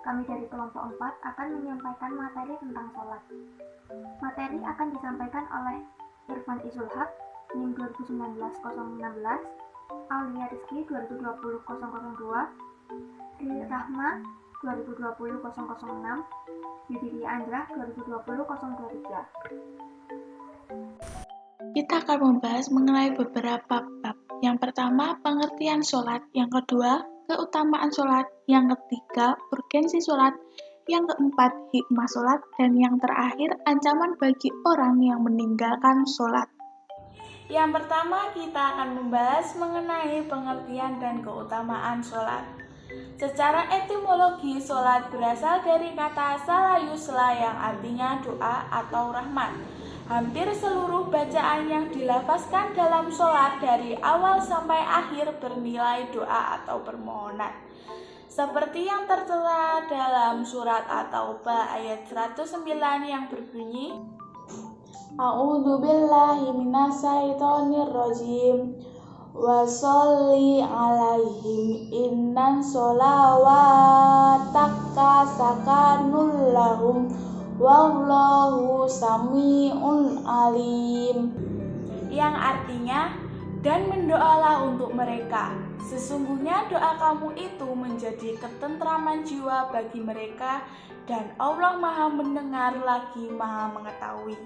kami dari kelompok 4 akan menyampaikan materi tentang sholat. Materi akan disampaikan oleh Irfan Izulhaq, NIM 2019-016, Aulia Rizky 2020-002, Riri Rahma 2020-006, Yudhiti Andrah 2020-023. Kita akan membahas mengenai beberapa bab. Yang pertama, pengertian sholat. Yang kedua, keutamaan sholat. Yang ketiga, urgensi sholat. Yang keempat, hikmah sholat. Dan yang terakhir, ancaman bagi orang yang meninggalkan sholat. Yang pertama, kita akan membahas mengenai pengertian dan keutamaan sholat. Secara etimologi, sholat berasal dari kata salah yusla yang artinya doa atau rahmat. Hampir seluruh bacaan yang dilafazkan dalam sholat dari awal sampai akhir bernilai doa atau permohonan. Seperti yang tertera dalam surat At-Taubah ayat 109 yang berbunyi, A'udzu billahi minasyaitonir rajim. Wa sholli alaihim innan sholawataka sakanul lahum wallahu sami'un alim, yang artinya, dan mendoalah untuk mereka. Sesungguhnya doa kamu itu menjadi ketentraman jiwa bagi mereka, dan Allah Maha mendengar lagi Maha mengetahui.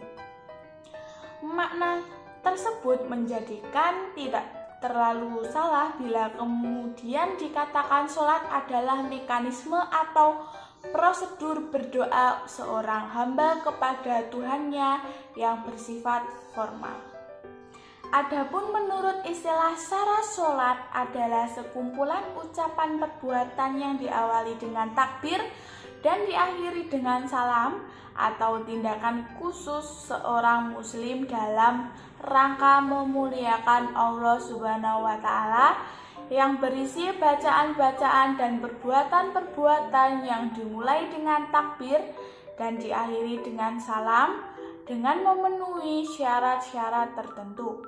Makna tersebut menjadikan tidak terlalu salah bila kemudian dikatakan sholat adalah mekanisme atau prosedur berdoa seorang hamba kepada Tuhannya yang bersifat formal. Adapun menurut istilah syara sholat adalah sekumpulan ucapan perbuatan yang diawali dengan takbir dan diakhiri dengan salam atau tindakan khusus seorang muslim dalam rangka memuliakan Allah Subhanahu wa Ta'ala yang berisi bacaan-bacaan dan perbuatan-perbuatan yang dimulai dengan takbir dan diakhiri dengan salam dengan memenuhi syarat-syarat tertentu.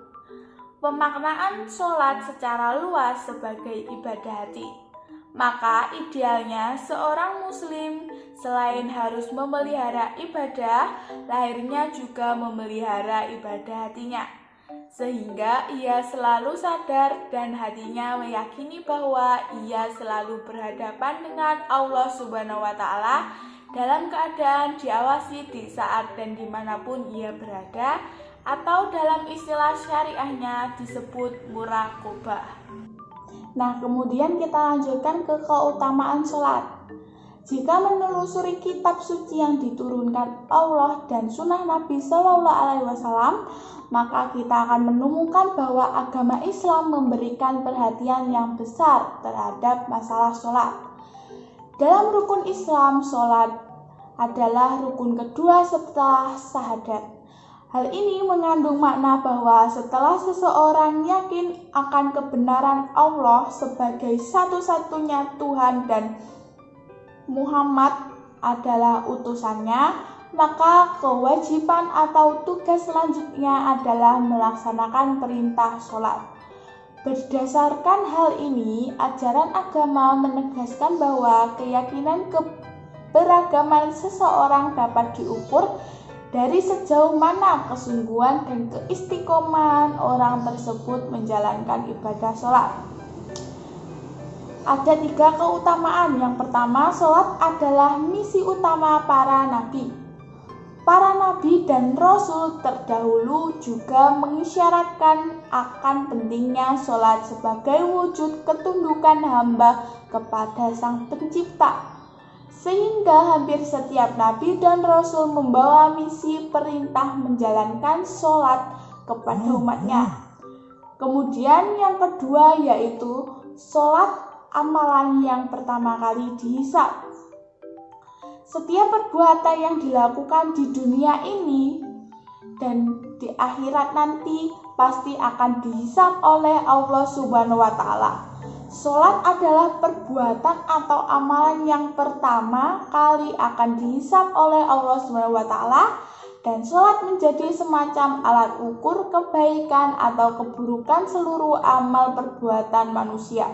Pemaknaan sholat secara luas sebagai ibadah hati. Maka idealnya seorang muslim selain harus memelihara ibadah, lahirnya juga memelihara ibadah hatinya. Sehingga ia selalu sadar dan hatinya meyakini bahwa ia selalu berhadapan dengan Allah Subhanahu wa Ta'ala dalam keadaan diawasi di saat dan dimanapun ia berada, atau dalam istilah syariahnya disebut muraqabah. Nah, kemudian kita lanjutkan ke keutamaan sholat. Jika menelusuri kitab suci yang diturunkan Allah dan sunnah Nabi Shallallahu Alaihi Wasallam, maka kita akan menemukan bahwa agama Islam memberikan perhatian yang besar terhadap masalah sholat. Dalam rukun Islam, sholat adalah rukun kedua setelah syahadat. Hal ini mengandung makna bahwa setelah seseorang yakin akan kebenaran Allah sebagai satu-satunya Tuhan dan Muhammad adalah utusannya, maka kewajiban atau tugas selanjutnya adalah melaksanakan perintah sholat. Berdasarkan hal ini, ajaran agama menegaskan bahwa keyakinan keberagaman seseorang dapat diukur dari sejauh mana kesungguhan dan keistiqomahan orang tersebut menjalankan ibadah sholat. Ada 3 keutamaan. Yang pertama, sholat adalah misi utama para nabi. Para nabi dan rasul terdahulu juga mengisyaratkan akan pentingnya sholat sebagai wujud ketundukan hamba kepada Sang Pencipta. Sehingga hampir setiap nabi dan rasul membawa misi perintah menjalankan sholat kepada umatnya. Kemudian yang kedua yaitu sholat amalan yang pertama kali dihisab. Setiap perbuatan yang dilakukan di dunia ini dan di akhirat nanti pasti akan dihisab oleh Allah Subhanahu wa Ta'ala. Sholat adalah perbuatan atau amalan yang pertama kali akan dihisab oleh Allah Subhanahu wa Ta'ala, dan sholat menjadi semacam alat ukur kebaikan atau keburukan seluruh amal perbuatan manusia.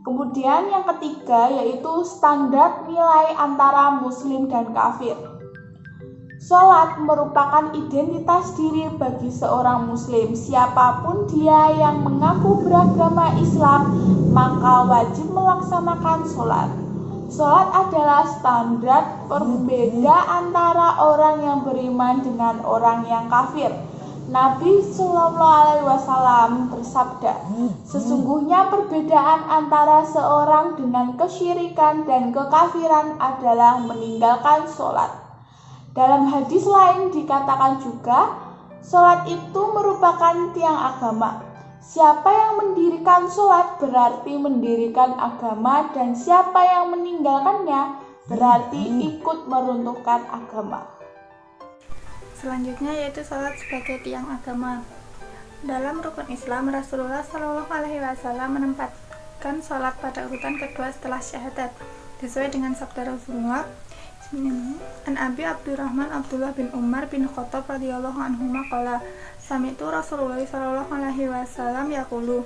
Kemudian yang ketiga yaitu standar nilai antara muslim dan kafir. Sholat merupakan identitas diri bagi seorang muslim. Siapapun dia yang mengaku beragama Islam, maka wajib melaksanakan sholat. Sholat adalah standar perbeda antara orang yang beriman dengan orang yang kafir. Nabi SAW bersabda, sesungguhnya perbedaan antara seorang dengan kesyirikan dan kekafiran adalah meninggalkan sholat. Dalam hadis lain dikatakan juga, sholat itu merupakan tiang agama. Siapa yang mendirikan sholat berarti mendirikan agama, dan siapa yang meninggalkannya berarti ikut meruntuhkan agama. Selanjutnya yaitu sholat sebagai tiang agama. Dalam rukun Islam, Rasulullah SAW menempatkan sholat pada urutan kedua setelah syahadat, sesuai dengan sabda Rasulullah. An Abi Abdurrahman Abdullah bin Umar bin Khattab radhiyallahu anhuma qala sami'tu Rasulullah sallallahu alaihi wasallam yaqulu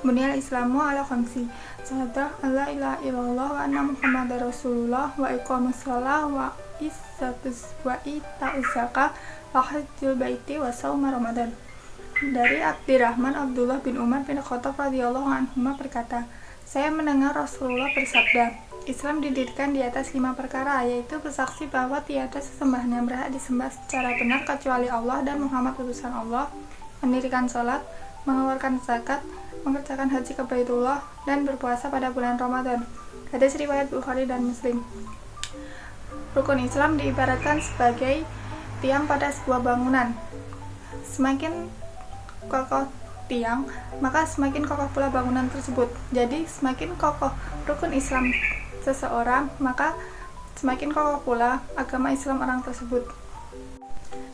buniyal Islamu ala khamsi syahadah alla ilaha illallah wa anna Muhammadar Rasulullah wa iqamus shalah wa ita'uz zakah wa hajjul baiti wa shaum Ramadan. Dari Abdurrahman Abdullah bin Umar bin Khattab radhiyallahu anhuma berkata, saya mendengar Rasulullah bersabda, Islam didirikan di atas 5 perkara, yaitu bersaksi bahwa tiada sesembahan yang berhak disembah secara benar kecuali Allah dan Muhammad utusan Allah, mendirikan sholat, mengeluarkan zakat, mengerjakan haji ke Baitullah, dan berpuasa pada bulan Ramadan. Hadis riwayat Bukhari dan Muslim. Rukun Islam diibaratkan sebagai tiang pada sebuah bangunan. Semakin kokoh tiang, maka semakin kokoh pula bangunan tersebut. Jadi semakin kokoh rukun Islam seseorang, maka semakin kokoh pula agama Islam orang tersebut.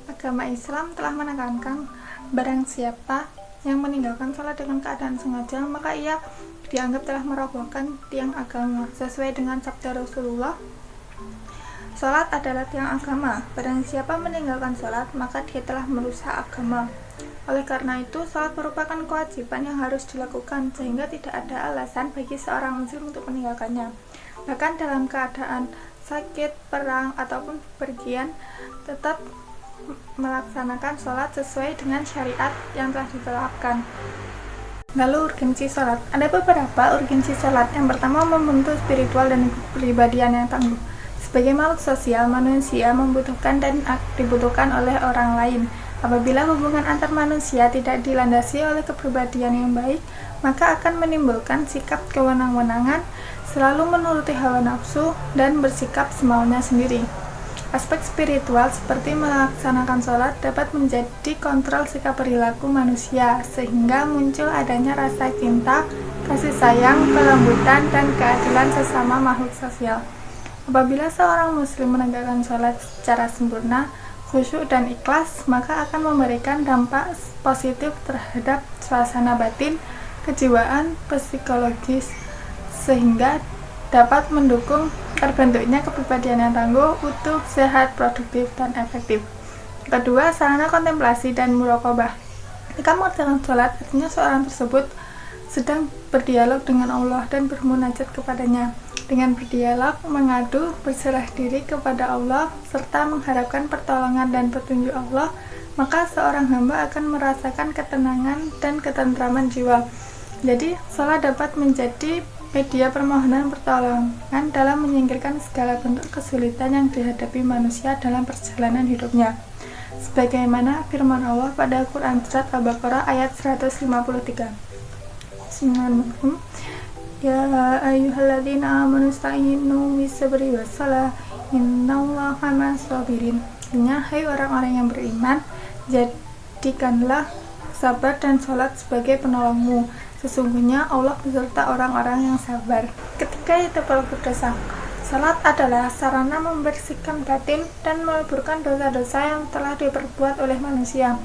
Agama Islam telah menekankan barang siapa yang meninggalkan sholat dengan keadaan sengaja, maka ia dianggap telah merobohkan tiang agama. Sesuai dengan sabda Rasulullah, sholat adalah tiang agama. Barang siapa meninggalkan sholat, maka dia telah merusak agama. Oleh karena itu, sholat merupakan kewajiban yang harus dilakukan, sehingga tidak ada alasan bagi seorang muslim untuk meninggalkannya. Bahkan dalam keadaan sakit, perang, ataupun pergian, tetap melaksanakan sholat sesuai dengan syariat yang telah ditetapkan. Lalu urgensi sholat. Ada beberapa urgensi sholat. Yang pertama, membentuk spiritual dan kepribadian yang tangguh. Sebagai makhluk sosial, manusia membutuhkan dan dibutuhkan oleh orang lain. Apabila hubungan antar manusia tidak dilandasi oleh kepribadian yang baik, maka akan menimbulkan sikap kewenang-wenangan, selalu menuruti hawa nafsu, dan bersikap semaunya sendiri. Aspek spiritual seperti melaksanakan sholat dapat menjadi kontrol sikap perilaku manusia, sehingga muncul adanya rasa cinta, kasih sayang, kelembutan, dan keadilan sesama makhluk sosial. Apabila seorang muslim menegakkan sholat secara sempurna, khusyuk dan ikhlas, maka akan memberikan dampak positif terhadap suasana batin, kejiwaan, psikologis, sehingga dapat mendukung terbentuknya kepribadian yang tangguh, utuh, sehat, produktif, dan efektif. Kedua, sarana kontemplasi dan muraqabah. Ketika mengerjakan sholat, artinya seorang tersebut sedang berdialog dengan Allah dan bermunajat kepadanya. Dengan berdialog, mengadu, berserah diri kepada Allah, serta mengharapkan pertolongan dan petunjuk Allah, maka seorang hamba akan merasakan ketenangan dan ketentraman jiwa. Jadi, sholat dapat menjadi media permohonan pertolongan dalam menyingkirkan segala bentuk kesulitan yang dihadapi manusia dalam perjalanan hidupnya. Sebagaimana firman Allah pada Quran Surat Al-Baqarah ayat 153. Bismillahirrahmanirrahim. Ya ayyuhalladzina amanu ista'inu bis-sabri was-salah innallaha ma'as-sabirin. Artinya, hai orang-orang yang beriman, jadikanlah sabar dan sholat sebagai penolongmu. Sesungguhnya Allah beserta orang-orang yang sabar. Ketika itu pelaku dosa, salat adalah sarana membersihkan batin dan meleburkan dosa-dosa yang telah diperbuat oleh manusia.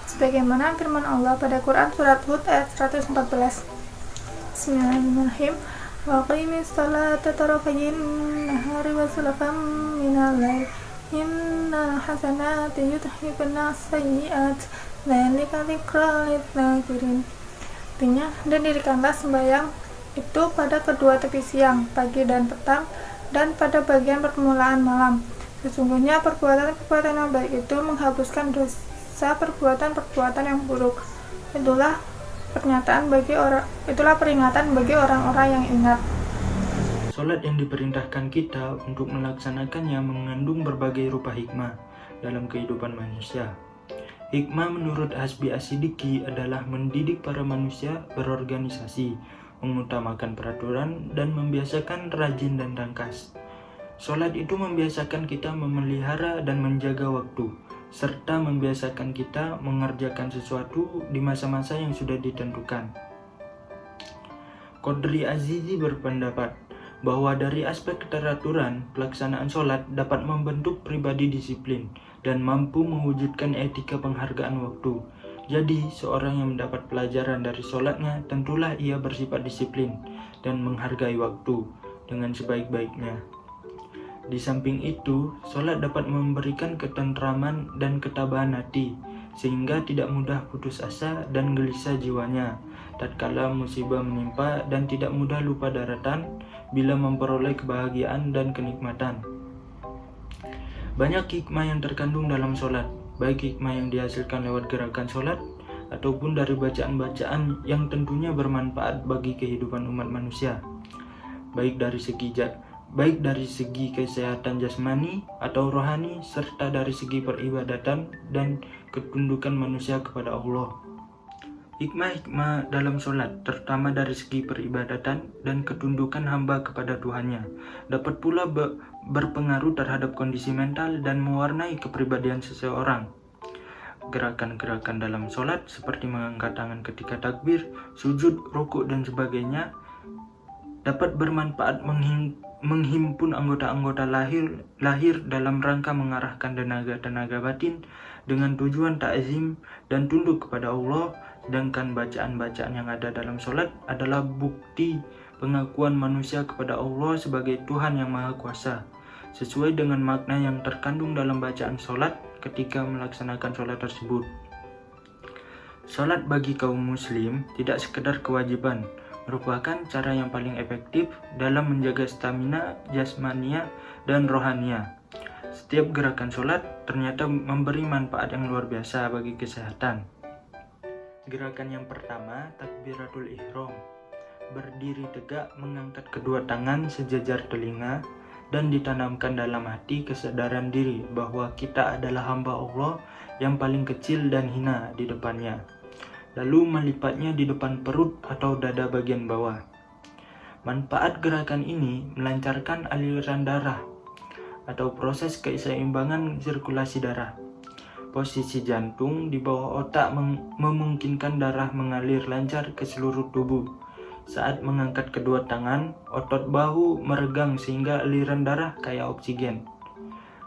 Sebagaimana firman Allah pada Quran Surat Hud ayat 114. Bismillahirrahmanirrahim. Wa qimis salata tarafayin nahari wa zulfan minal lail innal hasanati yudhibun sayyi'at dzalika dzikra lidzakirin. Artinya, dan dirikanlah sembahyang itu pada kedua tepi siang, pagi dan petang, dan pada bagian permulaan malam. Sesungguhnya perbuatan-perbuatan yang baik itu menghapuskan dosa perbuatan-perbuatan yang buruk. Itulah peringatan bagi orang-orang yang ingat. Salat yang diperintahkan kita untuk melaksanakannya mengandung berbagai rupa hikmah dalam kehidupan manusia. Hikmah menurut Hasbi As-Siddiqi adalah mendidik para manusia berorganisasi, mengutamakan peraturan, dan membiasakan rajin dan tangkas. Salat itu membiasakan kita memelihara dan menjaga waktu, serta membiasakan kita mengerjakan sesuatu di masa-masa yang sudah ditentukan. Qadri Azizi berpendapat bahwa dari aspek keteraturan, pelaksanaan sholat dapat membentuk pribadi disiplin dan mampu mewujudkan etika penghargaan waktu. Jadi, seorang yang mendapat pelajaran dari sholatnya tentulah ia bersifat disiplin dan menghargai waktu dengan sebaik-baiknya. Di samping itu, sholat dapat memberikan ketentraman dan ketabahan hati, sehingga tidak mudah putus asa dan gelisah jiwanya tatkala musibah menimpa, dan tidak mudah lupa daratan bila memperoleh kebahagiaan dan kenikmatan. Banyak hikmah yang terkandung dalam sholat, baik hikmah yang dihasilkan lewat gerakan sholat ataupun dari bacaan-bacaan yang tentunya bermanfaat bagi kehidupan umat manusia, baik dari segi kesehatan jasmani atau rohani, serta dari segi peribadatan dan ketundukan manusia kepada Allah. Hikmah-hikmah dalam sholat, terutama dari segi peribadatan dan ketundukan hamba kepada Tuhannya, dapat pula berpengaruh terhadap kondisi mental dan mewarnai kepribadian seseorang. Gerakan-gerakan dalam sholat seperti mengangkat tangan ketika takbir, sujud, rukuk, dan sebagainya dapat bermanfaat menghimpun anggota-anggota lahir dalam rangka mengarahkan tenaga batin dengan tujuan ta'zim dan tunduk kepada Allah. Sedangkan bacaan-bacaan yang ada dalam sholat adalah bukti pengakuan manusia kepada Allah sebagai Tuhan yang Maha Kuasa, sesuai dengan makna yang terkandung dalam bacaan sholat ketika melaksanakan sholat tersebut. Sholat bagi kaum muslim tidak sekedar kewajiban, merupakan cara yang paling efektif dalam menjaga stamina jasmania dan rohania. Setiap gerakan sholat ternyata memberi manfaat yang luar biasa bagi kesehatan. Gerakan yang pertama, takbiratul ihram. Berdiri tegak, mengangkat kedua tangan sejajar telinga, dan ditanamkan dalam hati kesadaran diri bahwa kita adalah hamba Allah yang paling kecil dan hina di depannya. Lalu melipatnya di depan perut atau dada bagian bawah. Manfaat gerakan ini melancarkan aliran darah atau proses keseimbangan sirkulasi darah. Posisi jantung di bawah otak memungkinkan darah mengalir lancar ke seluruh tubuh. Saat mengangkat kedua tangan, otot bahu meregang sehingga aliran darah kayak oksigen.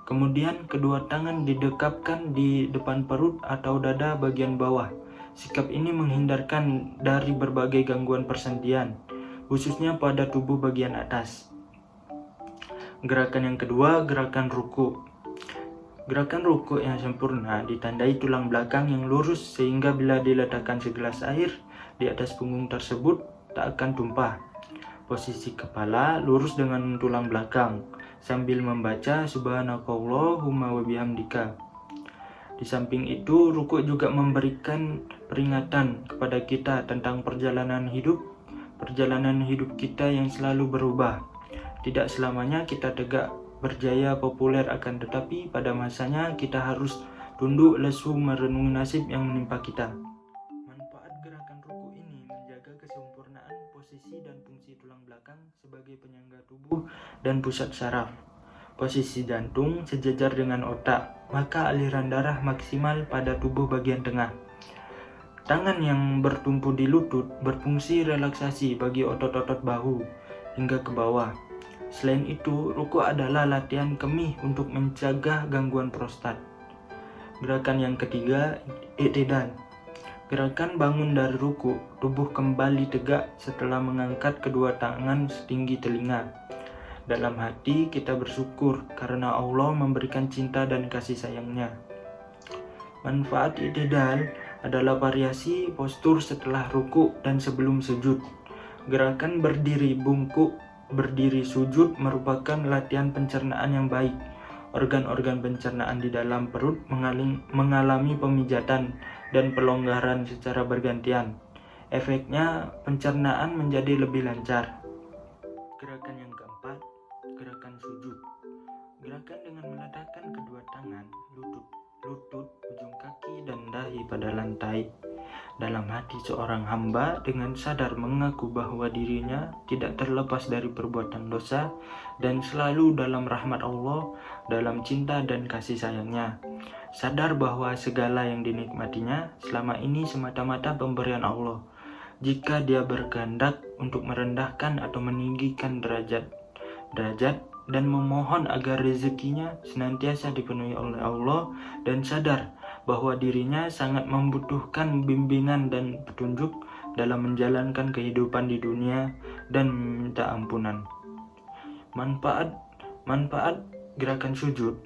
Kemudian kedua tangan didekapkan di depan perut atau dada bagian bawah. Sikap ini menghindarkan dari berbagai gangguan persendian, khususnya pada tubuh bagian atas. Gerakan yang kedua, gerakan ruku. Gerakan ruku yang sempurna ditandai tulang belakang yang lurus sehingga bila diletakkan segelas air di atas punggung tersebut tak akan tumpah. Posisi kepala lurus dengan tulang belakang sambil membaca subhanakallahumma wa bihamdika. Di samping itu, ruku juga memberikan peringatan kepada kita tentang perjalanan hidup kita yang selalu berubah. Tidak selamanya kita tegak berjaya populer, akan tetapi pada masanya kita harus tunduk lesu merenungi nasib yang menimpa kita. Manfaat gerakan ruku ini menjaga kesempurnaan posisi dan fungsi tulang belakang sebagai penyangga tubuh dan pusat saraf. Posisi jantung sejajar dengan otak, maka aliran darah maksimal pada tubuh bagian tengah. Tangan yang bertumpu di lutut berfungsi relaksasi bagi otot-otot bahu hingga ke bawah. Selain itu, ruku adalah latihan kemih untuk mencegah gangguan prostat. Gerakan yang ketiga, i'tidal. Gerakan bangun dari ruku, tubuh kembali tegak setelah mengangkat kedua tangan setinggi telinga. Dalam hati kita bersyukur karena Allah memberikan cinta dan kasih sayangnya. Manfaat i'tidal adalah variasi postur setelah ruku dan sebelum sujud. Gerakan berdiri bungkuk, berdiri sujud merupakan latihan pencernaan yang baik. Organ-organ pencernaan di dalam perut mengalami pemijatan dan pelonggaran secara bergantian. Efeknya, pencernaan menjadi lebih lancar. Gerakan yang keempat, gerakan sujud. Gerakan dengan meletakkan kedua tangan, lutut, ujung kaki, dan dahi pada lantai. Dalam hati seorang hamba dengan sadar mengaku bahwa dirinya tidak terlepas dari perbuatan dosa dan selalu dalam rahmat Allah, dalam cinta dan kasih sayangnya. Sadar bahwa segala yang dinikmatinya selama ini semata-mata pemberian Allah. Jika dia berkehendak untuk merendahkan atau meninggikan derajat dan memohon agar rezekinya senantiasa dipenuhi oleh Allah, dan sadar bahwa dirinya sangat membutuhkan bimbingan dan petunjuk dalam menjalankan kehidupan di dunia dan meminta ampunan. Manfaat gerakan sujud.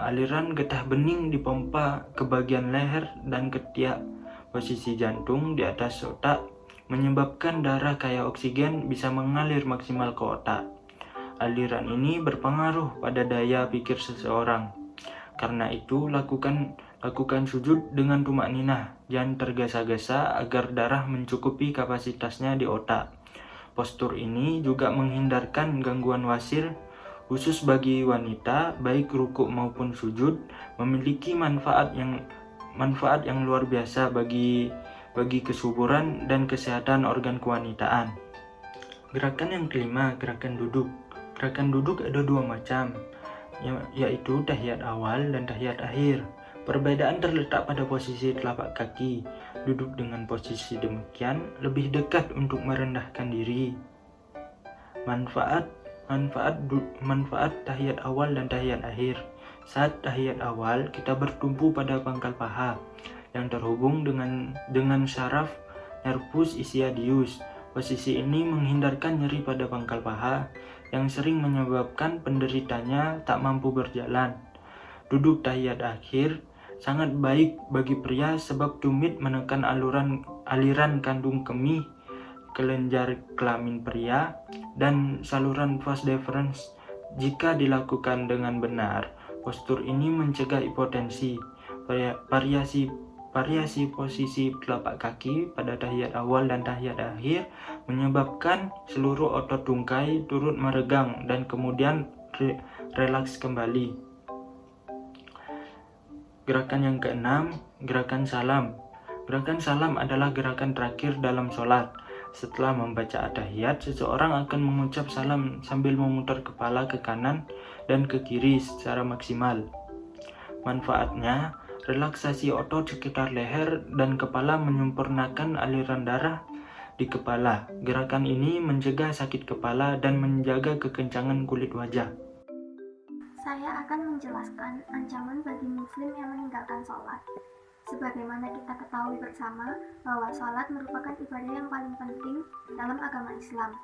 Aliran getah bening dipompa ke bagian leher dan ketiak. Posisi jantung di atas otak menyebabkan darah kaya oksigen bisa mengalir maksimal ke otak. Aliran ini berpengaruh pada daya pikir seseorang. Karena itu, lakukan sujud dengan tumakninah, jangan tergesa-gesa agar darah mencukupi kapasitasnya di otak. Postur ini juga menghindarkan gangguan wasir, khusus bagi wanita, baik rukuk maupun sujud, memiliki manfaat yang luar biasa bagi kesuburan dan kesehatan organ kewanitaan. Gerakan yang kelima, gerakan duduk. Gerakan duduk ada dua macam, yaitu tahiyat awal dan tahiyat akhir. Perbedaan terletak pada posisi telapak kaki. Duduk dengan posisi demikian lebih dekat untuk merendahkan diri. Manfaat tahiyat awal dan tahiyat akhir. Saat tahiyat awal, kita bertumpu pada pangkal paha yang terhubung dengan syaraf nervus ischiadius. Posisi ini menghindarkan nyeri pada pangkal paha yang sering menyebabkan penderitanya tak mampu berjalan. Duduk tahiyat akhir sangat baik bagi pria sebab tumit menekan aliran kandung kemih, kelenjar kelamin pria, dan saluran vas deferens. Jika dilakukan dengan benar, postur ini mencegah hipotensi. Variasi posisi telapak kaki pada tahiyat awal dan tahiyat akhir menyebabkan seluruh otot tungkai turut meregang dan kemudian relaks kembali. Gerakan yang keenam, gerakan salam. Gerakan salam adalah gerakan terakhir dalam sholat. Setelah membaca at-tahiyat, seseorang akan mengucap salam sambil memutar kepala ke kanan dan ke kiri secara maksimal. Manfaatnya, relaksasi otot sekitar leher dan kepala menyempurnakan aliran darah di kepala. Gerakan ini mencegah sakit kepala dan menjaga kekencangan kulit wajah. Saya akan menjelaskan ancaman bagi muslim yang meninggalkan sholat. Sebagaimana kita ketahui bersama bahwa sholat merupakan ibadah yang paling penting dalam agama Islam.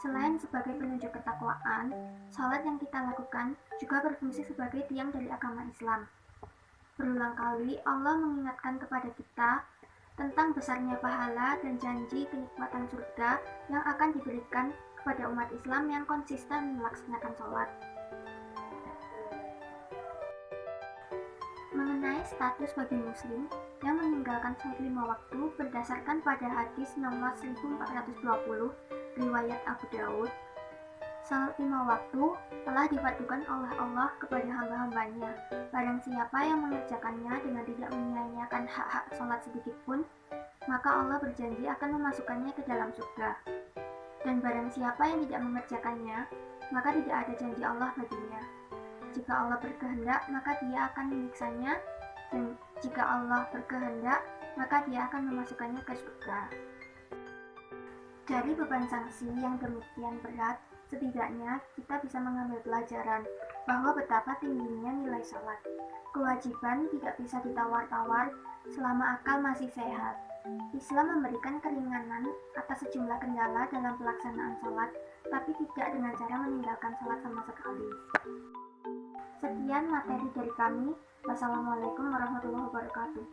Selain sebagai penunjuk ketakwaan, sholat yang kita lakukan juga berfungsi sebagai tiang dari agama Islam. Berulang kali Allah mengingatkan kepada kita tentang besarnya pahala dan janji kenikmatan surga yang akan diberikan kepada umat Islam yang konsisten melaksanakan sholat. Mengenai status bagi muslim yang meninggalkan sholat 5 waktu berdasarkan pada hadis nomor 1420 riwayat Abu Daud, sholat 5 waktu telah difardukan oleh Allah kepada hamba-hambanya. Barang siapa yang mengerjakannya dengan tidak menyia-nyiakan hak-hak sholat sedikit pun, maka Allah berjanji akan memasukkannya ke dalam surga. Dan barang siapa yang tidak mengerjakannya, maka tidak ada janji Allah baginya. Jika Allah berkehendak, maka Dia akan menyiksanya, dan jika Allah berkehendak, maka Dia akan memasukkannya ke surga. Dari beban sanksi yang demikian berat, setidaknya kita bisa mengambil pelajaran bahwa betapa tingginya nilai sholat. Kewajiban tidak bisa ditawar-tawar selama akal masih sehat. Islam memberikan keringanan atas sejumlah kendala dalam pelaksanaan sholat, tapi tidak dengan cara meninggalkan sholat sama sekali. Sekian materi dari kami. Wassalamualaikum warahmatullahi wabarakatuh.